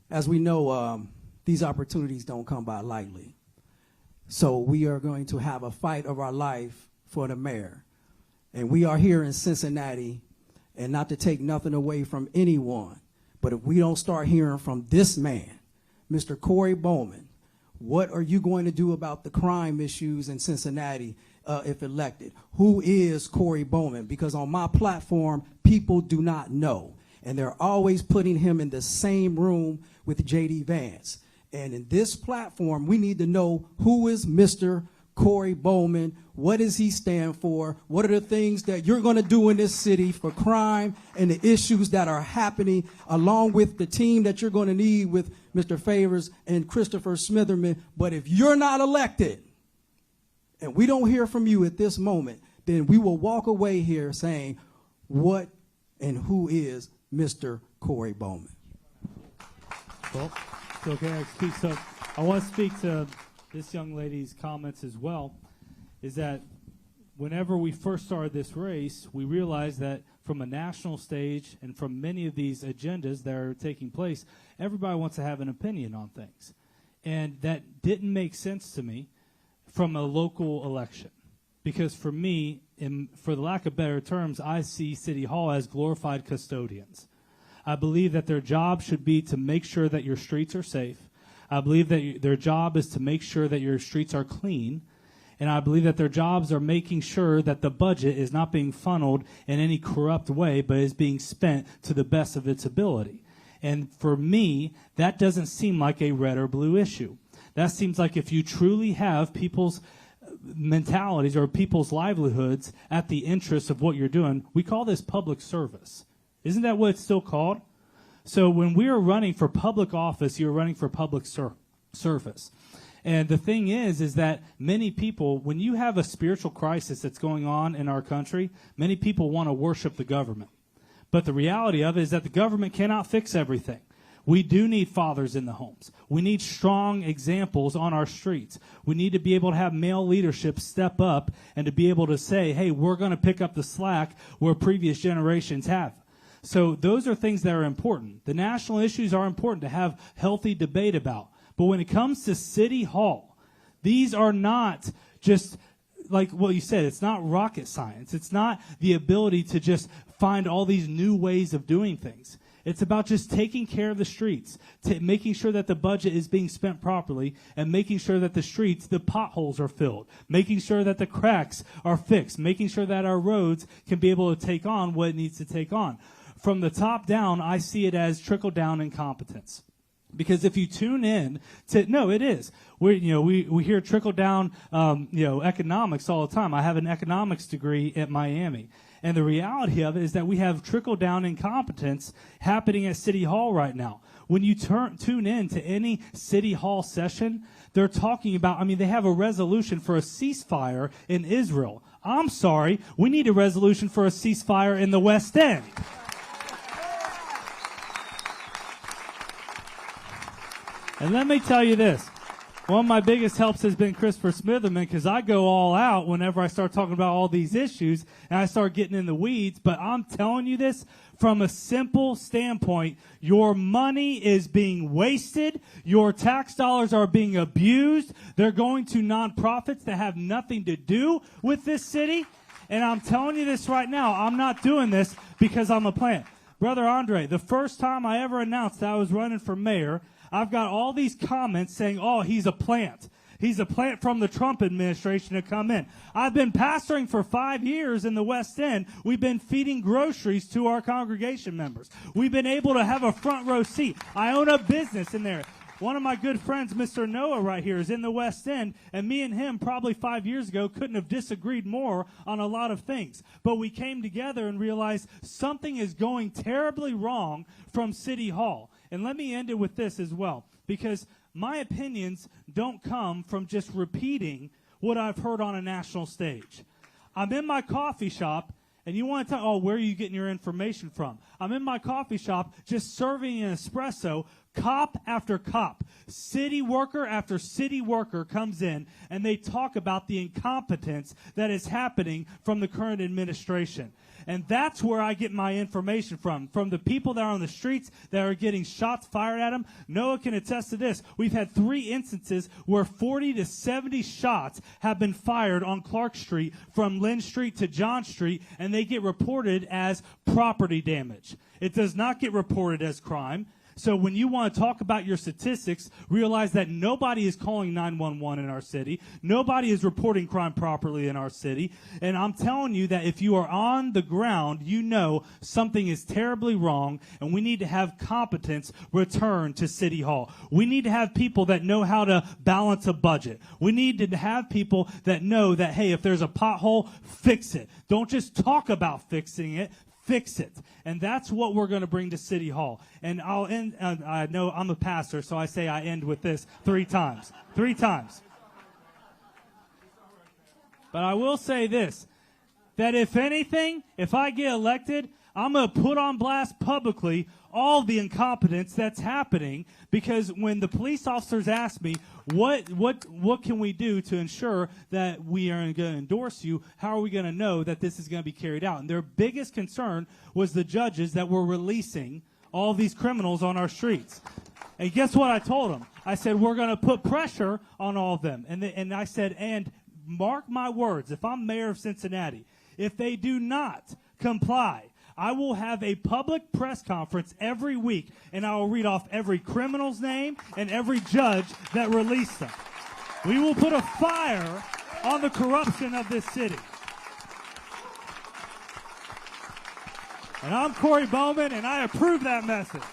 As we know, these opportunities don't come by lightly. So we are going to have a fight of our life for the mayor. And we are here in Cincinnati, and not to take nothing away from anyone, but if we don't start hearing from this man, Mr. Cory Bowman, what are you going to do about the crime issues in Cincinnati if elected? Who is Cory Bowman? Because on my platform, people do not know. And they're always putting him in the same room with J.D. Vance. And in this platform, we need to know who is Mr. Cory Bowman. What does he stand for? What are the things that you're going to do in this city for crime and the issues that are happening, along with the team that you're going to need with Mr. Favors and Christopher Smitherman? But if you're not elected and we don't hear from you at this moment, then we will walk away here saying, what and who is Mr. Cory Bowman? Well, it's okay. I want to speak to this young lady's comments as well, is that whenever we first started this race, we realized that from a national stage and from many of these agendas that are taking place, everybody wants to have an opinion on things. And that didn't make sense to me from a local election. Because for me, for the lack of better terms, I see City Hall as glorified custodians. I believe that their job should be to make sure that your streets are safe. I believe that their job is to make sure that your streets are clean. And I believe that their jobs are making sure that the budget is not being funneled in any corrupt way, but is being spent to the best of its ability. And for me, that doesn't seem like a red or blue issue. That seems like if you truly have people's mentalities or people's livelihoods at the interest of what you're doing, we call this public service. Isn't that what it's still called? So when we are running for public office, you're running for public service. And the thing is that many people, when you have a spiritual crisis that's going on in our country, many people want to worship the government. But the reality of it is that the government cannot fix everything. We do need fathers in the homes. We need strong examples on our streets. We need to be able to have male leadership step up and to be able to say, hey, we're going to pick up the slack where previous generations have. So those are things that are important. The national issues are important to have healthy debate about. But when it comes to City Hall, these are not just like what you said. It's not rocket science. It's not the ability to just find all these new ways of doing things. It's about just taking care of the streets, making sure that the budget is being spent properly, and making sure that the streets, the potholes are filled, making sure that the cracks are fixed, making sure that our roads can be able to take on what it needs to take on. From the top down, I see it as trickle-down incompetence. Because if you tune in to, no, it is. We hear trickle-down, economics all the time. I have an economics degree at Miami. And the reality of it is that we have trickle-down incompetence happening at City Hall right now. When you tune in to any City Hall session, they're talking about, they have a resolution for a ceasefire in Israel. I'm sorry, we need a resolution for a ceasefire in the West End. And let me tell you this. One of my biggest helps has been Christopher Smitherman, because I go all out whenever I start talking about all these issues and I start getting in the weeds. But I'm telling you this from a simple standpoint. Your money is being wasted. Your tax dollars are being abused. They're going to nonprofits that have nothing to do with this city. And I'm telling you this right now. I'm not doing this because I'm a plant. Brother Andre, the first time I ever announced that I was running for mayor, I've got all these comments saying, oh, he's a plant. He's a plant from the Trump administration to come in. I've been pastoring for 5 years in the West End. We've been feeding groceries to our congregation members. We've been able to have a front row seat. I own a business in there. One of my good friends, Mr. Noah, right here, is in the West End, and me and him probably 5 years ago couldn't have disagreed more on a lot of things. But we came together and realized something is going terribly wrong from City Hall. And let me end it with this as well, because my opinions don't come from just repeating what I've heard on a national stage. I'm in my coffee shop, and you want to tell, oh, where are you getting your information from? I'm in my coffee shop just serving an espresso. Cop after cop, city worker after city worker comes in, and they talk about the incompetence that is happening from the current administration. And that's where I get my information from the people that are on the streets that are getting shots fired at them. Noah can attest to this. We've had 3 instances where 40 to 70 shots have been fired on Clark Street from Lynn Street to John Street, and they get reported as property damage. It does not get reported as crime. So when you want to talk about your statistics, realize that nobody is calling 911 in our city. Nobody is reporting crime properly in our city. And I'm telling you that if you are on the ground, you know something is terribly wrong, and we need to have competence return to City Hall. We need to have people that know how to balance a budget. We need to have people that know that, hey, if there's a pothole, fix it. Don't just talk about fixing it. Fix it. And that's what we're going to bring to City Hall. And I'll end, I know I'm a pastor, so I say I end with this 3 times. 3 times. But I will say this, that if anything, if I get elected, I'm going to put on blast publicly all the incompetence that's happening, because when the police officers ask me, what can we do to ensure that we are going to endorse you, how are we going to know that this is going to be carried out? And their biggest concern was the judges that were releasing all these criminals on our streets. And guess what I told them? I said, we're going to put pressure on all of them. And I said, and mark my words, if I'm mayor of Cincinnati, if they do not comply, I will have a public press conference every week, and I will read off every criminal's name and every judge that released them. We will put a fire on the corruption of this city. And I'm Cory Bowman, and I approve that message.